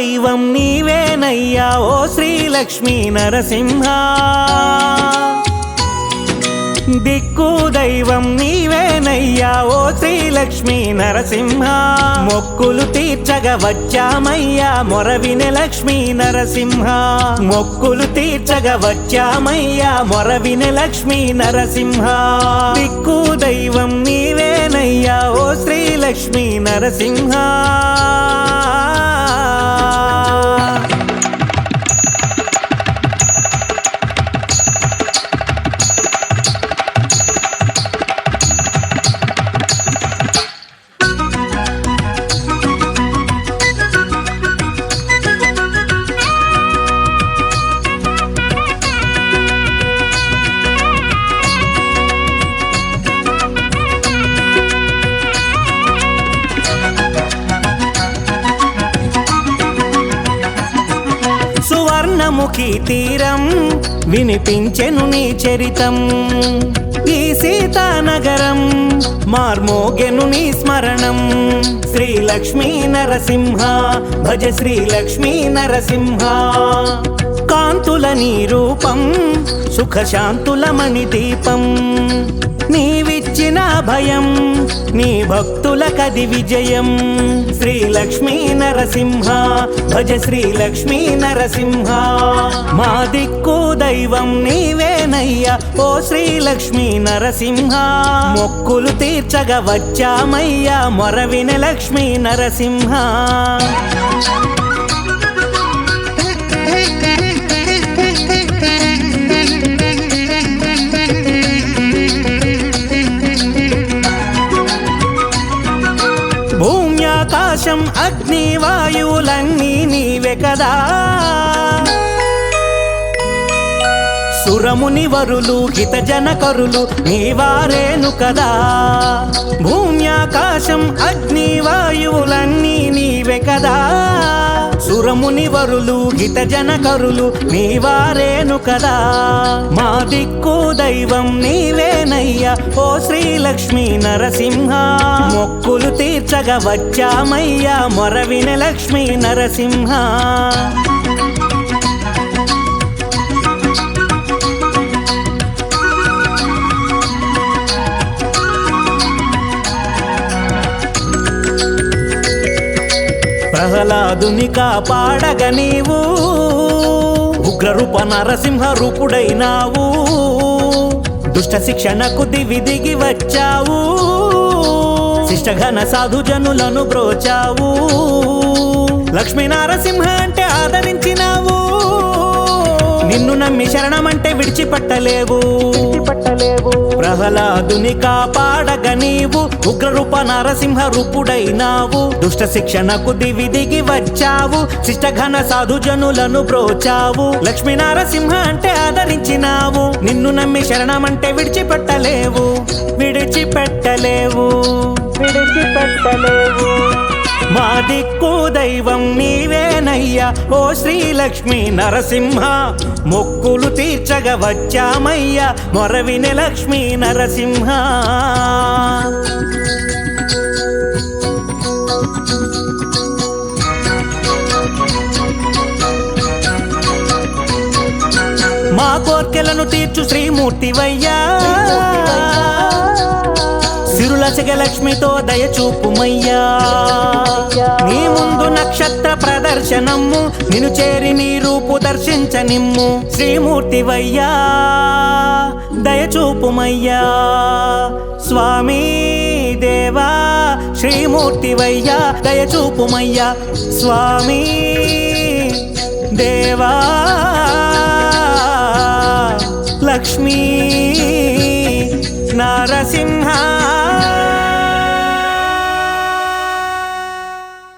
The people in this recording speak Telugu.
దైవం నీవేనయ్యా ఓ శ్రీ లక్ష్మీ నరసింహ దిక్కు దైవం నీవేనయ్యా ఓ శ్రీ లక్ష్మీ నరసింహ మొక్కులు తీర్చగా వచ్చామయ్యా మొరవినె లక్ష్మీ నరసింహ మొక్కులు తీర్చగా వచ్చామయ్యా మొరవినె లక్ష్మీ నరసింహ దిక్కు దైవం నీవేనయ్యా ఓ శ్రీ లక్ష్మీ నరసింహ సువర్ణముఖి తీరం వినిపించెను నీ చరితం ఈ సీతానగరం మార్మోగెను నీ స్మరణం శ్రీ లక్ష్మీ నరసింహ భజ శ్రీ లక్ష్మీ నరసింహ కాంతుల నీ రూపం సుఖశాంతుల మణి దీపం నీవిచ్చిన భయం నీ భక్తుల కది విజయం శ్రీ లక్ష్మీ నరసింహ భజ శ్రీ లక్ష్మీ నరసింహ మా దిక్కు దైవం నీవేనయ్యా ఓ శ్రీ లక్ష్మీ నరసింహ మొక్కులు తీర్చగా వచ్చామయ్యా మొరవినె లక్ష్మీ నరసింహ భూమ్యాకాశం అగ్ని వాయువులన్నీ నీవే కదా సురముని వరులు హితజనకరులు నీవారేను కదా భూమ్యాకాశం అగ్ని వాయువులన్నీ నీవే కదా సురముని వరులు హితజనకరులు నీవారేను కదా మా దిక్కు దైవం నీవేనయ్యా ఓ శ్రీ లక్ష్మీ నరసింహ మొక్కులు తీర్చగా వచ్చామయ్యా మొరవినె లక్ష్మీ నరసింహ ప్రహ్లాదుని కాపాడగ నీవు ఉగ్రరూప నరసింహ రూపుడైనావు దుష్ట శిక్షణకు దివి దిగి వచ్చావు శిష్టఘన సాధుజనులను బ్రోచావు లక్ష్మీ నరసింహ అంటే ఆదరించినావు నిన్ను నమ్మి శరణమంటే విడిచిపెట్టలేవు ప్రహ్లాదుని కాపాడగ నీవు ఉగ్రరూప నరసింహ రూపుడైనావు దుష్ట శిక్షణకు దివి దిగి వచ్చావు శిష్టఘన సాధుజనులను బ్రోచావు లక్ష్మీ నరసింహ అంటే ఆదరించినావు నిన్ను నమ్మి శరణమంటే విడిచిపెట్టలేవు మా దిక్కు దైవం నీవేనయ్యా ఓ శ్రీ లక్ష్మీ నరసింహ మొక్కులు తీర్చగా వచ్చామయ్యా మొరవినె లక్ష్మీ నరసింహ మా కోర్కెలను తీర్చు శ్రీమూర్తివయ్యా సిరులసగ లక్ష్మితో దయచూపుమయ్యా నీ ముందు నక్షత్ర ప్రదర్శనము నిన్ను చేరి నీ రూపు దర్శించనిమ్ము శ్రీమూర్తివయ్యా దయచూపుమయ్యా స్వామి దేవా శ్రీమూర్తివయ్యా దయచూపుమయ్యా స్వామి దేవా